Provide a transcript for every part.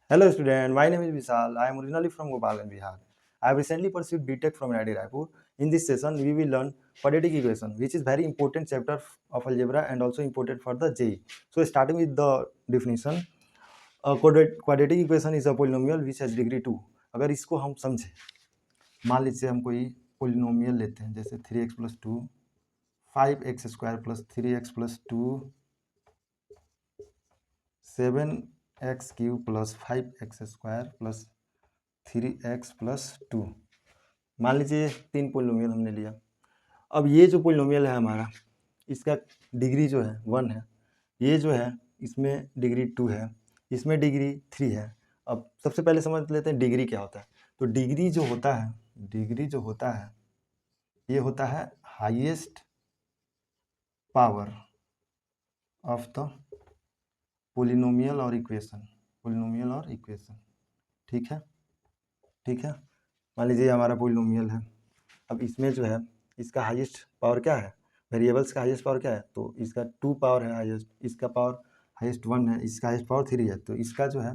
Hello student, my name is Vishal. I am originally from Gopalganj, Bihar. I have recently pursued BTech from NIT Raipur. In this session, we will learn quadratic equation, which is very important chapter of algebra and also important for the JEE. So starting with the definition, a quadratic equation is a polynomial which has degree 2. अगर इसको हम समझें, मान लीजिए हम कोई polynomial लेते हैं जैसे 3x + 2 5x² + 3x + 2 7x³ + 5x² + 3x + 2। मान लीजिए 3 पोलिनोमियल हमने लिया। अब ये जो पोलिनोमियल है हमारा, इसका डिग्री जो है 1 है, ये जो है इसमें डिग्री 2 है, इसमें डिग्री 3 है। अब सबसे पहले समझ लेते हैं डिग्री क्या होता है। तो डिग्री जो होता है ये होता है highest power of the polynomial और इक्वेशन। ठीक है। मान लीजिए हमारा पोलिनोमियल है। अब इसमें जो है इसका हाईएस्ट पावर क्या है, वेरिएबल्स का हाईएस्ट पावर क्या है, तो इसका 2 पावर है हाईएस्ट, इसका पावर हाईएस्ट 1 है, इसका हाईएस्ट पावर 3 है। तो इसका जो है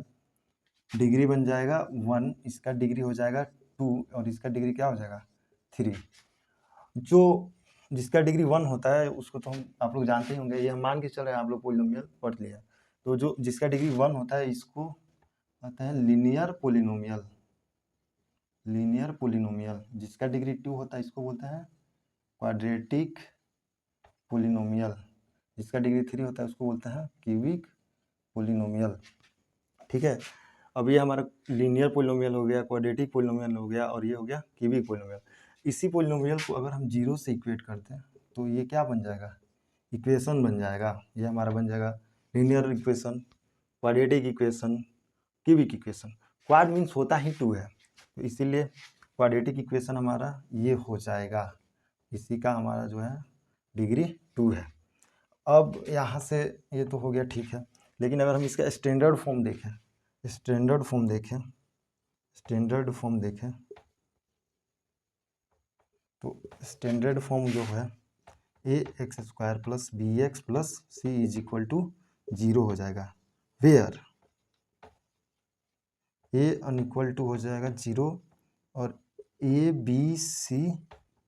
डिग्री बन जाएगा 1, इसका डिग्री हो जाएगा 2 और इसका डिग्री क्या हो जाएगा 3। जो जिसका डिग्री 1 होता है उसको तो हम आप लोग जानते ही होंगे, ये हम मान के चल रहे हैं, आप लोग पोलिनोमियल पढ़ लिया। तो जो जिसका डिग्री 1 होता है इसको कहते हैं लीनियर पोलिनोमियल। जिसका डिग्री 2 होता है इसको बोलते हैं क्वाड्रेटिक पोलिनोमियल। जिसका डिग्री 3 होता है उसको बोलते हैं क्यूबिक पोलिनोमियल। ठीक है। अब ये हमारा लीनियर पोलिनोमियल हो गया, क्वाड्रेटिक पोलिनोमियल हो गया और ये हो गया क्यूबिक पोलिनोमियल। इसी पोलिनोमियल को अगर हम 0 से इक्वेट करते हैं तो ये क्या बन जाएगा, इक्वेशन बन जाएगा। ये हमारा बन जाएगा linear equation, quadratic equation, cubic equation. Quad means होता ही 2 है, तो इसीलिए क्वाड्रेटिक इक्वेशन हमारा ये हो जाएगा। इसी का हमारा जो है डिग्री 2 है। अब यहाँ से ये तो हो गया, ठीक है। लेकिन अगर हम इसका स्टैंडर्ड फॉर्म देखें तो स्टैंडर्ड फॉर्म जो है ax² + bx + c = 0 हो जाएगा, वेयर a अनइक्वल टू हो जाएगा 0 और a b c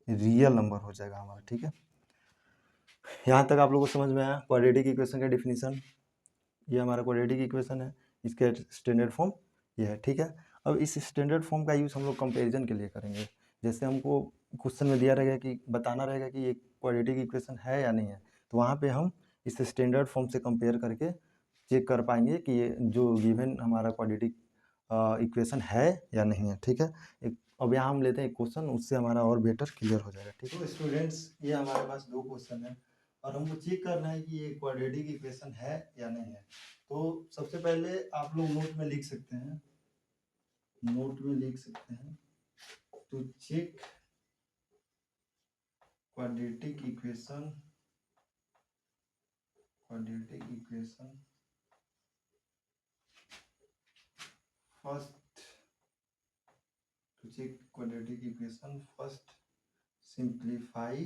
real number हो जाएगा हमारा। ठीक है, यहाँ तक आप लोगों को समझ में आया क्वाड्रेटिक इक्वेशन का डेफिनेशन। ये हमारा क्वाड्रेटिक इक्वेशन है, इसका स्टैंडर्ड फॉर्म ये है। ठीक है, अब इस स्टैंडर्ड फॉर्म का यूज़ हम लोग कंपैरिजन के लिए करेंगे। जैसे हमको क्वेश्चन में दिया रहेगा कि बताना रहेगा कि ये क्वाड्रेटिक इक्वेशन है या नहीं है, तो वहाँ पे हम इस स्टैंडर्ड फॉर्म से कंपेयर करके चेक कर पाएंगे कि ये जो गिवन हमारा क्वाड्रेटिक इक्वेशन है या नहीं है। ठीक है, अब यहाँ हम लेते हैं एक क्वेश्चन, उससे हमारा और बेटर क्लियर हो जाएगा। ठीक है, तो स्टूडेंट्स ये हमारे पास 2 क्वेश्चन है और हमको चेक करना है कि ये क्वाड्रेटिक इक्वेशन है या नहीं है। तो सबसे पहले आप लोग नोट में लिख सकते हैं, to check quadratic equation first simplify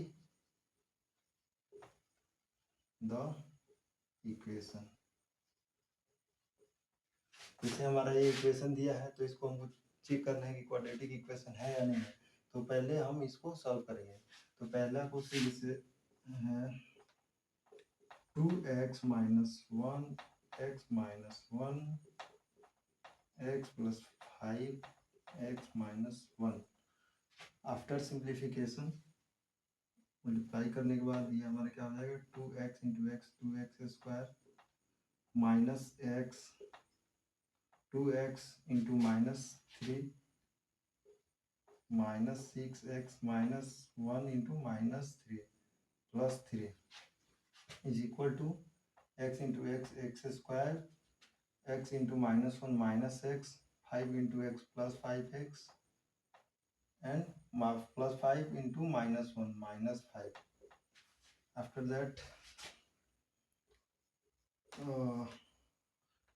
the equation. जैसे हमारा ये इक्वेशन दिया है तो इसको हमको चेक करना है कि क्वाड्रेटिक इक्वेशन है या नहीं है। तो पहले हम इसको सॉल्व करेंगे। तो पहला क्वेश्चन जैसे है 2x - 1 x - 1 x + 5 x - 1। After simplification multiply करने के बाद ये हमारा क्या हो जाएगा 2x × x 2x² - x 2x × -3 -6x - 1 × -3 + 3 = x × x x² x × -1 -x 5 × x + 5x and +5 × -1 -5। after that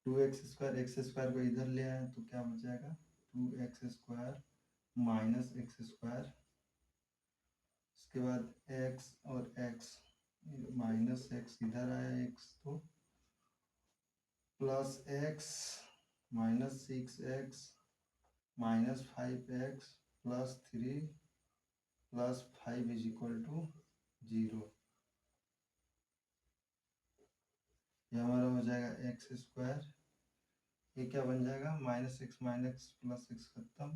2x² x² को इधर ले आए तो क्या बच जाएगा 2x² - x²। उसके बाद x और x -x इधर आया x तो +x -6x -5x +3 +5 is equal to 0। ये हमारा हो जाएगा x²। ये क्या बन जाएगा -6 +6 खत्म,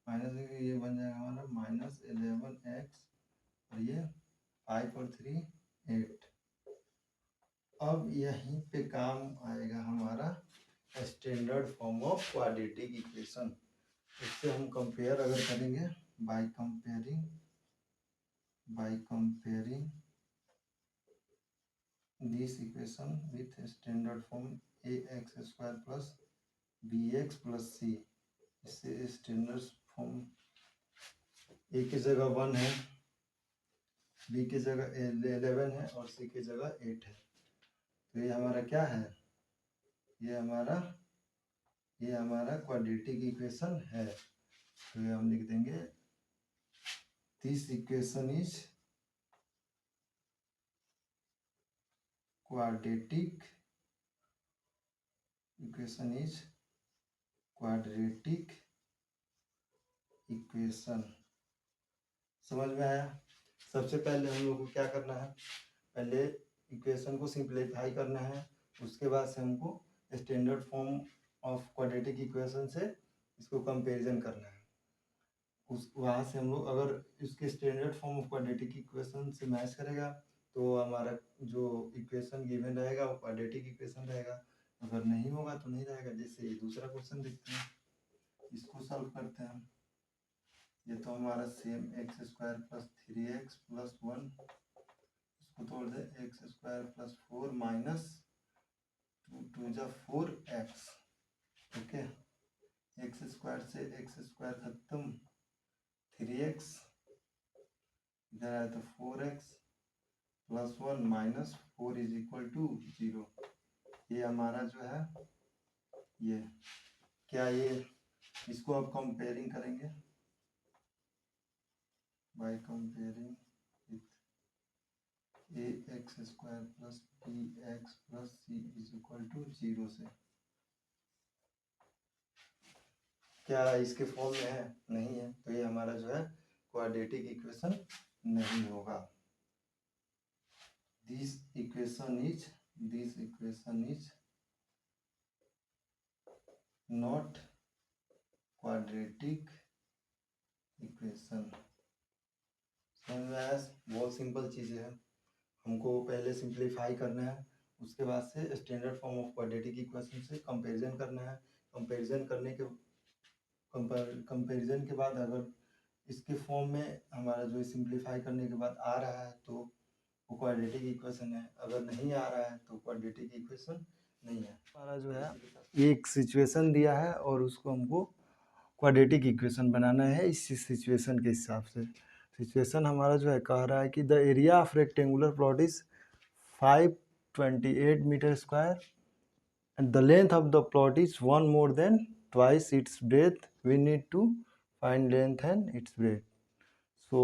माइनस ये बन जाएगा हमारा -11x और ये 5 और 3 8। अब यहीं पे काम आएगा हमारा standard form of quadratic equation. इससे हम कंपेयर अगर करेंगे by comparing this equation with standard form ax² plus bx plus c। इससे स्टैंडर्ड फॉर्म a की जगह 1 है, b की जगह 11 है और c की जगह 8 है। तो ये हमारा क्या है, ये हमारा क्वाड्रेटिक इक्वेशन है। तो ये हम लिख देंगे this equation is quadratic equation. समझ में आया। सबसे पहले हम लोग को क्या करना है, पहले इक्वेशन को सिंप्लीफाई करना है, उसके बाद से हमको standard form of quadratic equation से इसको कंपैरिजन करना है। उस वहाँ से हम लोग अगर इसके standard form of quadratic equation से मैच करेगा तो हमारा जो इक्वेशन गिवन रहेगा वो क्वाड्रेटिक इक्वेशन रहेगा। अगर नहीं होगा तो नहीं रहेगा। जैसे ये दूसरा क्वेश्चन देखते हैं, इसको सॉल्व करते हैं। ये तो हमारा सेम x² + 3x + 1, इसको तोड़ दे x² + 4 minus 2 × 4x। Okay, x² से x² खत्म, 3x इधर आया तो 4x + 1 - 4 इज इक्वल टू 0। ये हमारा जो है ये क्या, ये इसको अब कंपेयरिंग करेंगे by comparing with ax² + bx + c is equal to 0 से। क्या इसके फॉर्म में है? नहीं है। तो ये हमारा जो है क्वाड्रेटिक इक्वेशन नहीं होगा। This equation is not quadratic equation. समझ में आया? बहुत सिंपल चीज़ें हैं। हमको पहले सिंप्लीफाई करना है, उसके बाद से standard form of quadratic equation से कंपैरिजन करना है। कंपैरिजन के बाद अगर इसके फॉर्म में हमारा जो सिंप्लीफाई करने के बाद आ रहा है तो वो क्वाड्रेटिक इक्वेशन है, अगर नहीं आ रहा है तो क्वाड्रेटिक इक्वेशन नहीं है। हमारा जो है एक सिचुएशन दिया है और उसको हमको क्वाड्रेटिक इक्वेशन बनाना है इस सिचुएशन के हिसाब से। सिचुएशन हमारा जो है कह रहा है कि the area of rectangular plot is 528 metre square and the length of the plot is 1 more than twice its breadth. We need to find length and its breadth. So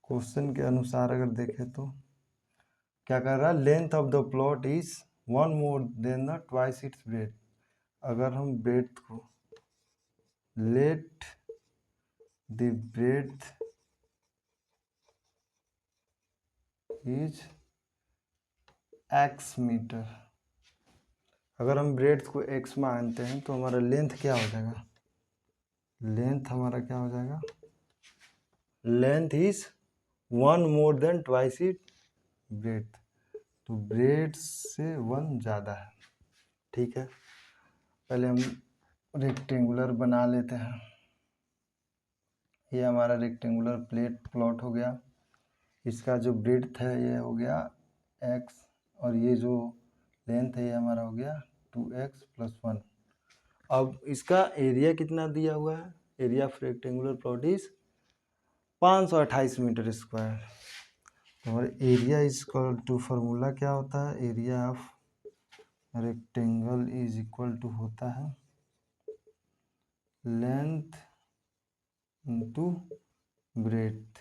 question के अनुसार अगर देखें तो क्या कर रहा है, length of the plot is 1 more than the twice its breadth। अगर हम ब्रेथ को let the breadth is x meter, अगर हम ब्रेथ को x मानते हैं तो हमारा लेंथ क्या हो जाएगा, लेंथ हमारा क्या हो जाएगा, length is 1 more than twice it breadth. तो ब्रेथ से 1 ज़्यादा है। ठीक है, पहले हम रेक्टेंगुलर बना लेते हैं। ये हमारा रेक्टेंगुलर प्लॉट हो गया। इसका जो ब्रेथ है ये हो गया x और ये जो लेंथ है ये हमारा हो गया 2x + 1। अब इसका एरिया कितना दिया हुआ है, area of rectangular plot is 528 metre square. और area is equal to, formula क्या होता है, area of rectangle is equal to होता है लेंथ इनटू ब्रेथ।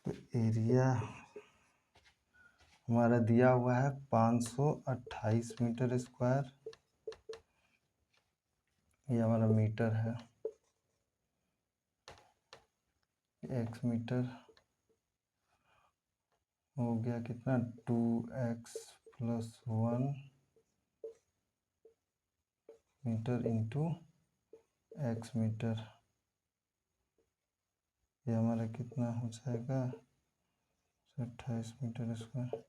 तो एरिया हमारा दिया हुआ है 528 मीटर स्क्वायर ये हमारा मीटर है, x मीटर हो गया कितना 2x + 1 metre into x metre. ये हमारा कितना हो जाएगा 28 meter square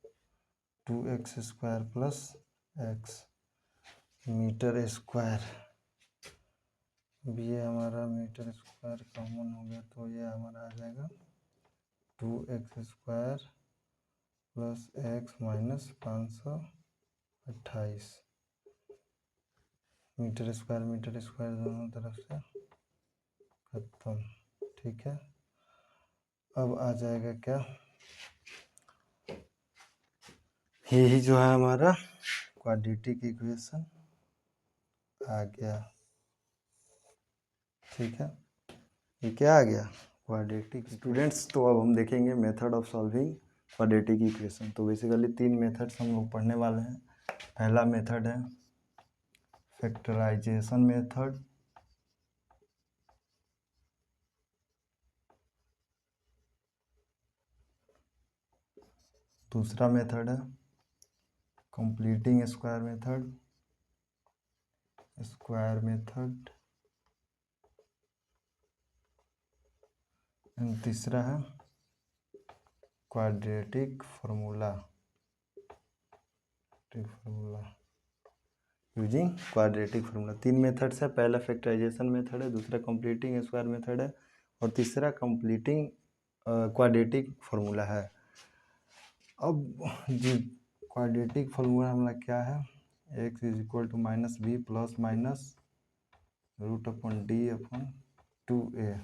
2x square plus x meter square. अब ये हमारा मीटर स्क्वायर कॉमन हो गया तो ये हमारा आ जाएगा 2x square plus x minus 528 metre square दोनों तरफ से खत्म। ठीक है, अब आ जाएगा क्या, यही जो है हमारा क्वाड्रेटिक इक्वेशन आ गया। ठीक है, ये क्या आ गया क्वाड्रेटिक। स्टूडेंट्स, तो अब हम देखेंगे method of solving quadratic equation. तो बेसिकली 3 मेथड्स हम लोग पढ़ने वाले हैं। पहला मेथड है फैक्टराइजेशन मेथड, दूसरा मेथड है कंप्लीटिंग स्क्वायर मेथड, एंड तीसरा है quadratic formula using quadratic formula. 3 methods है, पहला फैक्टराइजेशन मेथड है, दूसरा कंप्लीटिंग स्क्वायर मेथड है और तीसरा कंप्लीटिंग क्वाड्रेटिक फार्मूला है। अब जो क्वाड्रेटिक फार्मूला हमारा क्या है, x = -b plus minus √d/2a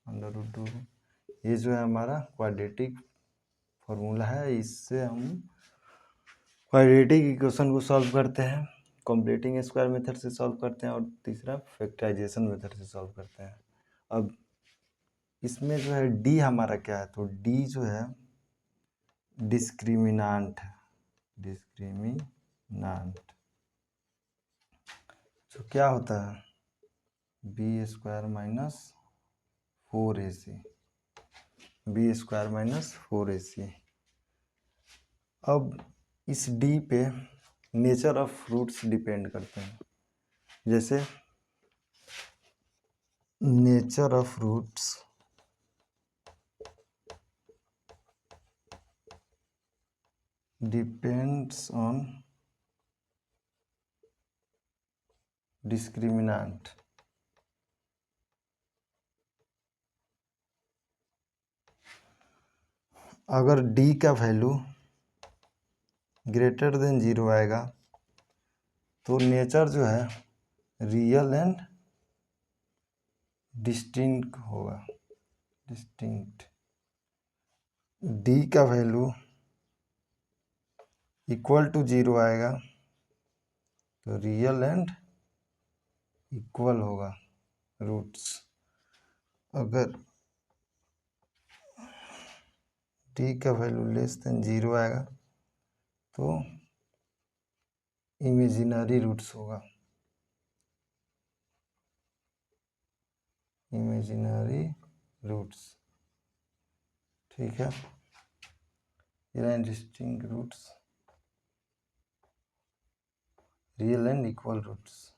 √2। ये जो है हमारा क्वाड्रेटिक फार्मूला है, इससे हम क्वाड्रेटिक इक्वेशन को सॉल्व करते हैं, कंप्लीटिंग स्क्वायर मेथड से सॉल्व करते हैं और तीसरा फैक्टराइजेशन मेथड से सॉल्व करते हैं। अब इसमें जो है d हमारा क्या है, तो d जो है डिस्क्रिमिनांट है, जो क्या होता है b² - 4ac। अब इस d पे नेचर ऑफ रूट्स डिपेंड करते हैं। जैसे nature of roots depends on discriminant. अगर d का वैल्यू >0 आएगा तो नेचर जो है रियल एंड डिस्टिंक्ट होगा, d का वैल्यू = 0 आएगा तो रियल एंड इक्वल होगा रूट्स। अगर d का वैल्यू <0 आएगा तो इमेजिनरी रूट्स होगा, ठीक है, distinct roots, real and equal roots.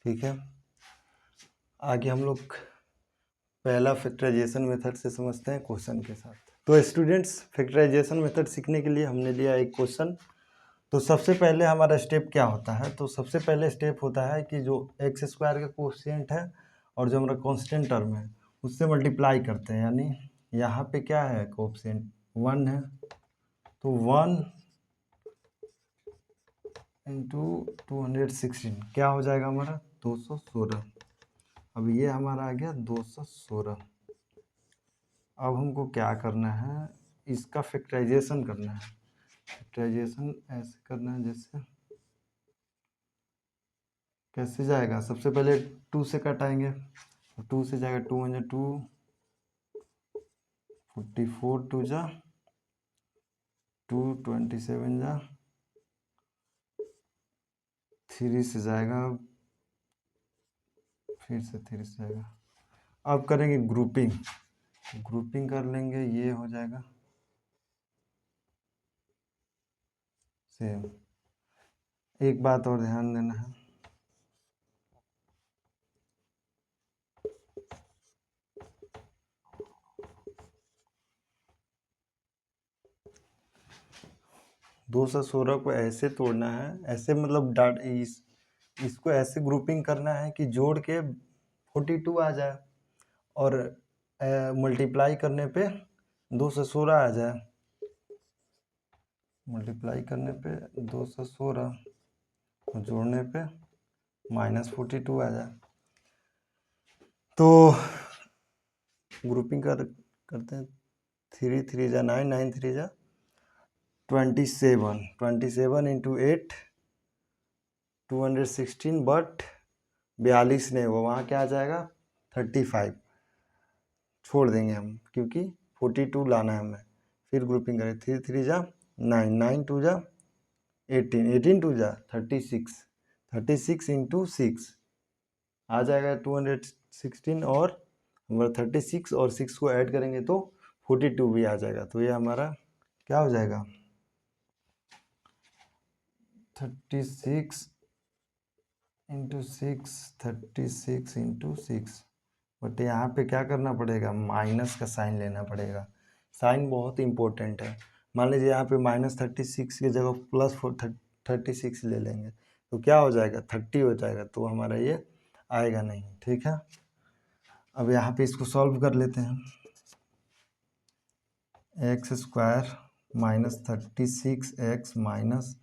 ठीक है, आगे हम लोग पहला फैक्टराइजेशन मेथड से समझते हैं क्वेश्चन के साथ। तो स्टूडेंट्स, फैक्टराइजेशन मेथड सीखने के लिए हमने लिया एक क्वेश्चन। तो सबसे पहले हमारा स्टेप क्या होता है, तो सबसे पहले स्टेप होता है कि जो x² का कोएफिशिएंट है और जो हमारा कांस्टेंट टर्म है उससे मल्टीप्लाई करते हैं। यानी यहाँ पे क्या है कोएफिशिएंट 1 है तो 1 × 216 क्या हो जाएगा हमारा 216। अब ये हमारा आ गया 216। अब हमको क्या करना है, इसका फैक्टराइजेशन करना है। फैक्टराइजेशन ऐसे करना है, जैसे कैसे जाएगा, सबसे पहले 2 से कटाएंगे तो 2 से जाएगा 2 × 2 44 2 जा 2 27 जा 3 से जाएगा फिर से 3 से आएगा। अब करेंगे ग्रुपिंग, ग्रुपिंग कर लेंगे, ये हो जाएगा सेम। एक बात और ध्यान देना है, दो सौ सोलह को ऐसे तोड़ना है, ऐसे मतलब इसको ऐसे ग्रुपिंग करना है कि जोड़ के 42 आ जाए और मल्टीप्लाई करने पे 216 आ जाए, मल्टीप्लाई करने पे 216 और जोड़ने पे -42 आ जाए। तो ग्रुपिंग करते हैं, 3 3 जा 9, 9 3 जा 27, 27 इंटू 8 216, बट 42 नहीं होगा, वहाँ क्या आ जाएगा 35, छोड़ देंगे हम क्योंकि 42 लाना है हमें। फिर ग्रुपिंग करें, 3 3 जा 9, 9 2 जा 18, 18 2 जा 36, 36 इंटू 6 आ जाएगा 216, और हमारा 36 और 6 को ऐड करेंगे तो 42 भी आ जाएगा। तो ये हमारा क्या हो जाएगा 36 इंटू 6, 36 इंटू 6, बट यहाँ पे क्या करना पड़ेगा, माइनस का साइन लेना पड़ेगा। साइन बहुत इंपॉर्टेंट है। मान लीजिए यहाँ पे -36 की जगह +36 ले लेंगे तो क्या हो जाएगा 30 हो जाएगा, तो हमारा ये आएगा नहीं। ठीक है, अब यहाँ पे इसको सॉल्व कर लेते हैं। x² -36x minus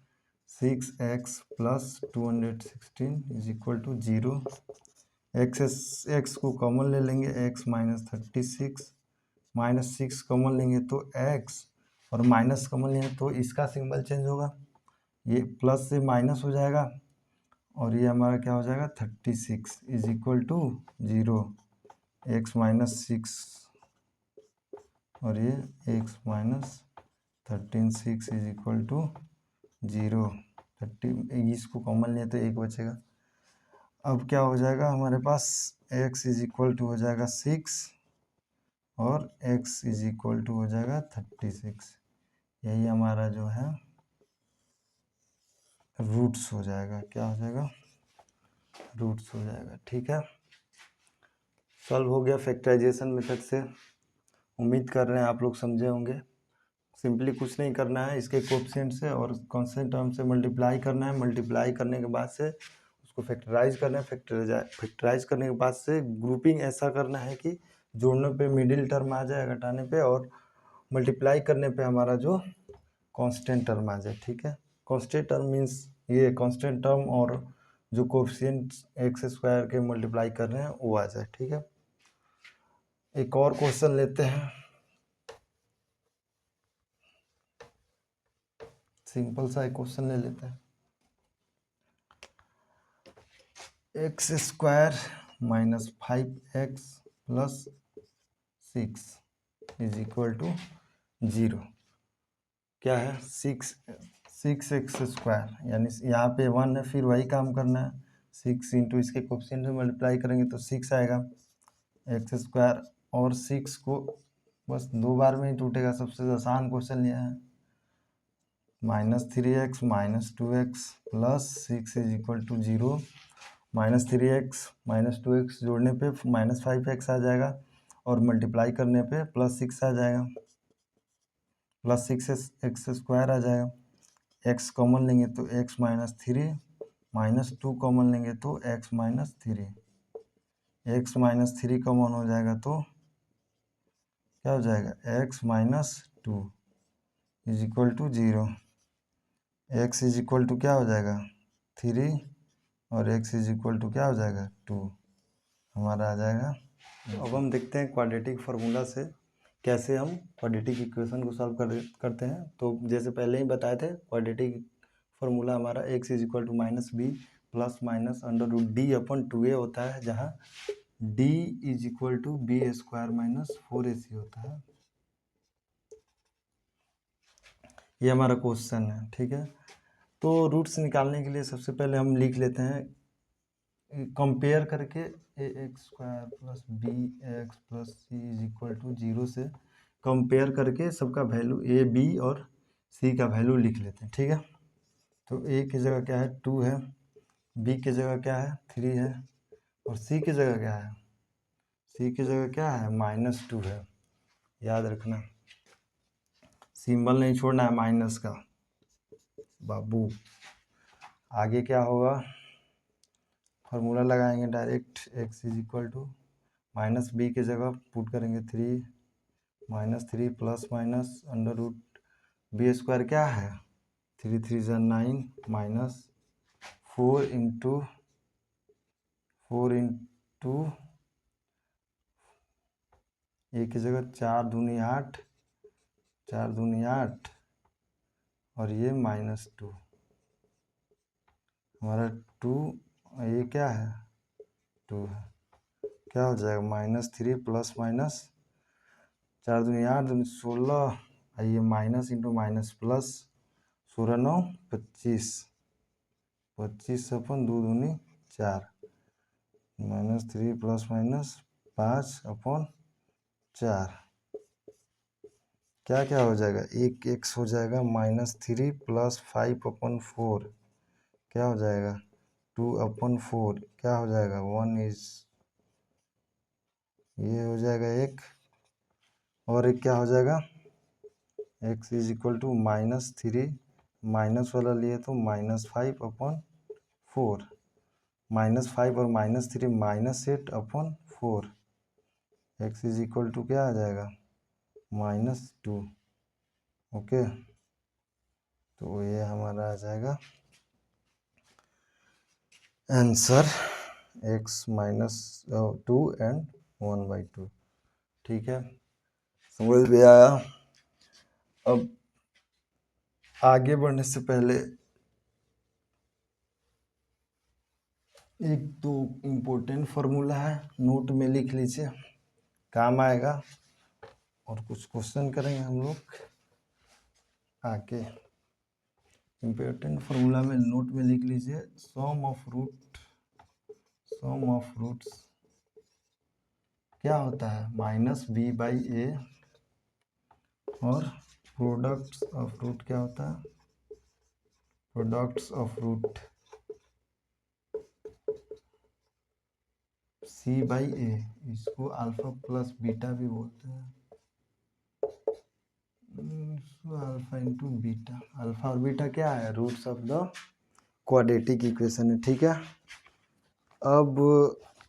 6x plus 216 is equal to 0। x को कॉमन ले लेंगे, x -36 -6 कॉमन लेंगे तो x, और माइनस कॉमन लेंगे तो इसका सिंबल चेंज होगा, ये प्लस से माइनस हो जाएगा और ये हमारा क्या हो जाएगा 36 इज इक्वल टू 0। x -6 और ये x -13 इज इक्वल टू 0। 30, इसको कॉमन लिया तो 1 बचेगा। अब क्या हो जाएगा हमारे पास, x इज इक्वल टू हो जाएगा 6 और x इज इक्वल टू हो जाएगा 36। यही हमारा जो है रूट्स हो जाएगा। क्या हो जाएगा, रूट्स हो जाएगा। ठीक है, सॉल्व हो गया फैक्टराइजेशन मेथड से। उम्मीद कर रहे हैं आप लोग समझे होंगे। सिंपली कुछ नहीं करना है, इसके कोएफिशिएंट से और कांस्टेंट टर्म से मल्टीप्लाई करना है। मल्टीप्लाई करने के बाद से उसको फैक्टराइज करना है। फैक्टराइज करने के बाद से ग्रुपिंग ऐसा करना है कि जोड़ने पे मिडिल टर्म आ जाए, घटाने पे, और मल्टीप्लाई करने पे हमारा जो कांस्टेंट टर्म आ जाए। ठीक है, कांस्टेंट टर्म मीन्स ये कांस्टेंट टर्म और जो कोएफिशिएंट x² के मल्टीप्लाई कर रहे हैं वो आ जाए। ठीक है, एक और क्वेश्चन लेते हैं, सिंपल सा एक क्वेश्चन ले लेते हैं। x² -5x plus 6 is equal to 0। क्या है 6x², यानी यहाँ पे 1 है, फिर वही काम करना है, 6 इंटू इसके कोएफिशिएंट से मल्टीप्लाई करेंगे तो 6 आएगा। x² और 6 को बस 2 बार में ही टूटेगा, सबसे आसान क्वेश्चन लिया है। -3x -2x plus 6 is equal to 0। -3x -2x जोड़ने पे -5x आ जाएगा और मल्टीप्लाई करने पे +6 आ जाएगा, +6x² आ जाएगा। x कॉमन लेंगे तो x -3, -2 कॉमन लेंगे तो x -3, x -3 कॉमन हो जाएगा तो क्या हो जाएगा x -2 is equal to 0। x is equal to क्या हो जाएगा 3 और x इज इक्वल टू क्या हो जाएगा 2, हमारा आ जाएगा। अब हम देखते हैं क्वाड्रेटिक फार्मूला से कैसे हम क्वाड्रेटिक इक्वेशन को सॉल्व करते हैं। तो जैसे पहले ही बताए थे, क्वाड्रेटिक फार्मूला हमारा x is equal to -b plus minus √d/2a होता है, जहाँ d is equal to b² -4ac होता है। ये हमारा क्वेश्चन है। ठीक है, तो रूट्स निकालने के लिए सबसे पहले हम लिख लेते हैं कंपेयर करके A X square plus B X plus C is equal to 0 से कंपेयर करके सबका वैल्यू ए बी और सी का वैल्यू लिख लेते हैं, ठीक है। तो ए की जगह क्या है 2 है, बी की जगह क्या है 3 है, और सी की जगह क्या है, सी की जगह क्या है -2 है। याद रखना, सिंबल नहीं छोड़ना है माइनस का बाबू। आगे क्या होगा, फार्मूला लगाएंगे direct, x is equal to minus b की जगह पुट करेंगे 3 -3 plus minus under root b square क्या है 3 3 ज़ा 9 माइनस 4 इंटू ए की जगह 4 दूनी 8, 4 दूनी 8 और ये -2 हमारा 2, ये क्या है 2 है, क्या हो जाएगा -3 प्लस माइनस 4 दूनी 8 दूनी 16, ये माइनस इंटू माइनस प्लस 16 9 25, 25 अपन 2 दूनी 4 -3 प्लस माइनस 5 अपन 4, क्या क्या हो जाएगा, एक एक्स हो जाएगा -3 प्लस 5 अपन 4, क्या हो जाएगा 2 अपन 4, क्या हो जाएगा 1 इज, ये हो जाएगा एक, और एक क्या हो जाएगा x is equal to -3, minus वाला लिए तो -5 अपन 4, -5 और -3 -8 अपन 4, x इज इक्वल टू क्या आ जाएगा -2। ओके, तो ये हमारा आ जाएगा आंसर x -2 एंड 1/2, ठीक है, समझ में आया। अब आगे बढ़ने से पहले एक तो इम्पोर्टेंट फार्मूला है, नोट में लिख लीजिए, काम आएगा, और कुछ क्वेश्चन करेंगे हम लोग आके। इम्पोर्टेंट फार्मूला में नोट में लिख लीजिए, सम ऑफ रूट्स क्या होता है -b/a, और प्रोडक्ट्स ऑफ रूट क्या होता है, प्रोडक्ट्स ऑफ रूट c/a, इसको अल्फा प्लस बीटा भी बोलते हैं, अल्फा इंटू बीटा, अल्फा और बीटा क्या है roots of the quadratic equation है, ठीक है। अब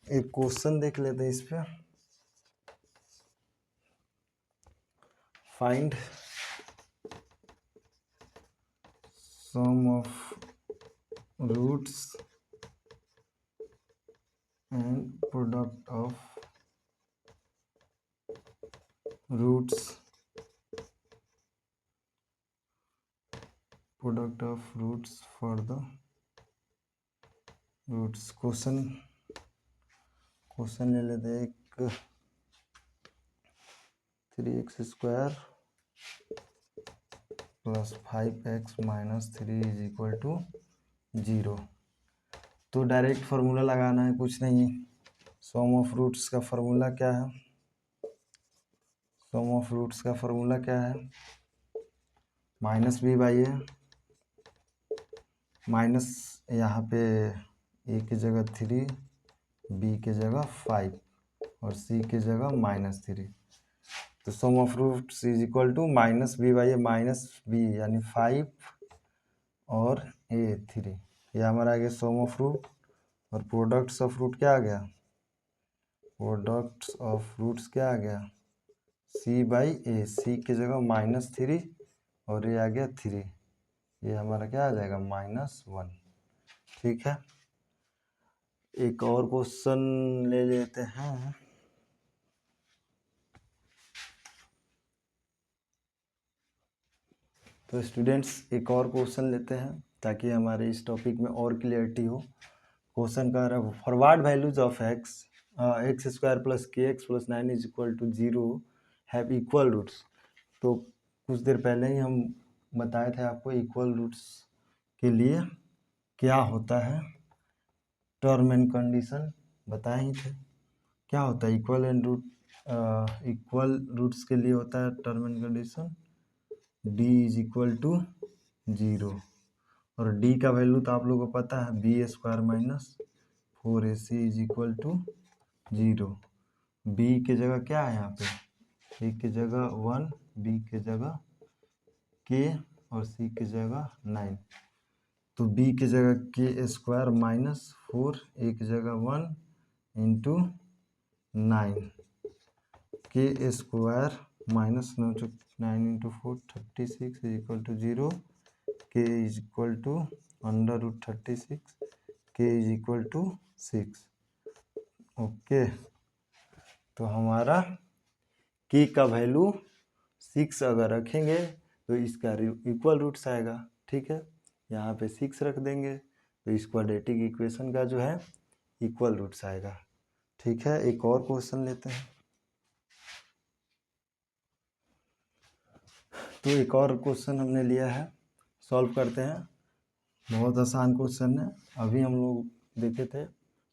एक क्वेश्चन देख लेते हैं इस पे, find sum of roots and product of roots for the roots. Question ले लेते हैं एक, 3x² plus 5x minus 3 is equal to 0। तो डायरेक्ट फार्मूला लगाना है, कुछ नहीं है। सम ऑफ रूट्स का फार्मूला क्या है, सम ऑफ रूट्स का फार्मूला क्या है -b/a, माइनस यहाँ पे a की जगह 3, b की जगह 5 और c की जगह -3, तो sum of roots is equal to -b/a -b यानी 5 और a 3, ये हमारा आ गया सम ऑफ रूट। और प्रोडक्ट्स ऑफ रूट क्या आ गया, प्रोडक्ट्स ऑफ रूट्स क्या आ गया c/a, c की जगह -3 और ये आ गया 3, ये हमारा क्या आ जाएगा -1, ठीक है। एक और क्वेश्चन ले लेते हैं, तो स्टूडेंट्स एक और क्वेश्चन लेते हैं ताकि हमारे इस टॉपिक में और क्लियरिटी हो। क्वेश्चन कह रहा है forward values of x² plus kx plus 9 is equal to 0 have equal roots. तो कुछ देर पहले ही हम बताए थे आपको इक्वल रूट्स के लिए क्या होता है, टर्म एंड कंडीशन बताए ही थे। क्या होता है इक्वल रूट्स के लिए होता है term and condition d is equal to 0 और d का वैल्यू तो आप लोगों को पता है b square minus 4ac is equal to 0। b की जगह क्या है यहाँ पे a की जगह 1 b की जगह k और c की जगह 9 तो b की जगह k स्क्वायर माइनस 4 a की जगह 1 into 9 k square minus 9 into 4 36 is equal to 0 k is equal to under root 36 k is equal to 6। Okay तो हमारा k का वैल्यू 6 अगर रखेंगे तो इसका इक्वल रूट्स आएगा। ठीक है यहाँ पे 6 रख देंगे तो इस क्वाड्रेटिक इक्वेशन का जो है इक्वल रूट्स आएगा। ठीक है एक और क्वेश्चन लेते हैं। तो एक और क्वेश्चन हमने लिया है सॉल्व करते हैं। बहुत आसान क्वेश्चन है। अभी हम लोग देखे थे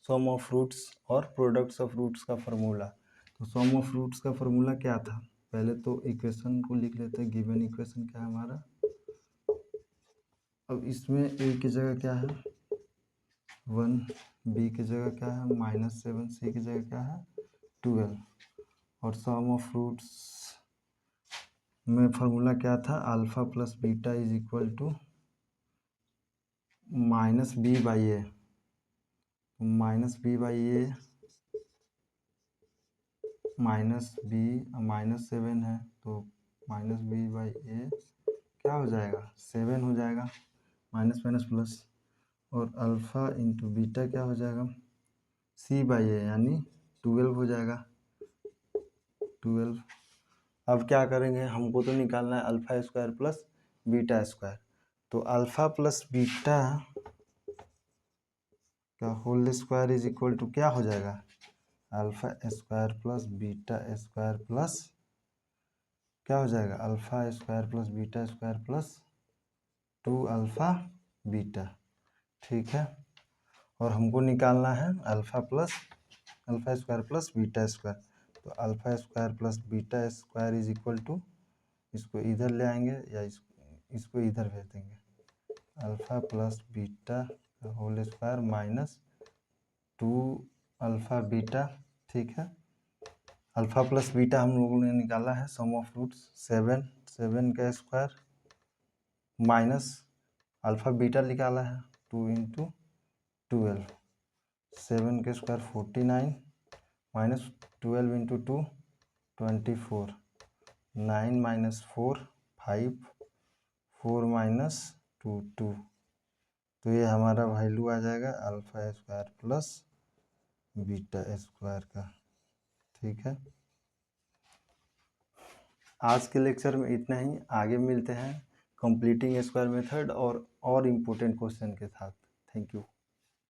सम ऑफ रूट्स और प्रोडक्ट्स ऑफ रूट्स का फार्मूला। तो सम ऑफ रूट्स का फार्मूला क्या था पहले तो इक्वेशन को लिख लेते हैं। गिवन इक्वेशन क्या है हमारा। अब इसमें a की जगह क्या है 1 b की जगह क्या है -7 c की जगह क्या है 12 और सम ऑफ रूट्स में फार्मूला क्या था alpha plus beta is equal to minus B by A -7 है तो -b/a क्या हो जाएगा 7 हो जाएगा माइनस माइनस प्लस और अल्फ़ा इंटू बीटा क्या हो जाएगा c/a यानी 12 हो जाएगा 12। अब क्या करेंगे हमको तो निकालना है alpha square plus beta square. तो अल्फ़ा प्लस बीटा का whole square is equal to क्या हो जाएगा alpha square plus beta square plus क्या हो जाएगा alpha square plus beta square plus 2 alpha beta. ठीक है और हमको निकालना है alpha square plus beta square. तो alpha square plus beta square is equal to इसको इधर ले आएंगे या इसको इधर भेज देंगे alpha plus beta whole square minus 2 alpha beta. ठीक है अल्फ़ा प्लस बीटा हम लोगों ने निकाला है सम ऑफ रूट्स 7 का स्क्वायर माइनस अल्फ़ा बीटा निकाला है 2 इंटू 12 7 के square 49 minus 12 into 2 24 9 minus 4 5 4 minus 2 2 तो ये हमारा वैल्यू आ जाएगा alpha square plus beta square का। ठीक है आज के लेक्चर में इतना ही। आगे मिलते हैं कंप्लीटिंग स्क्वायर मेथड और इम्पोर्टेंट क्वेश्चन के साथ। Thank you.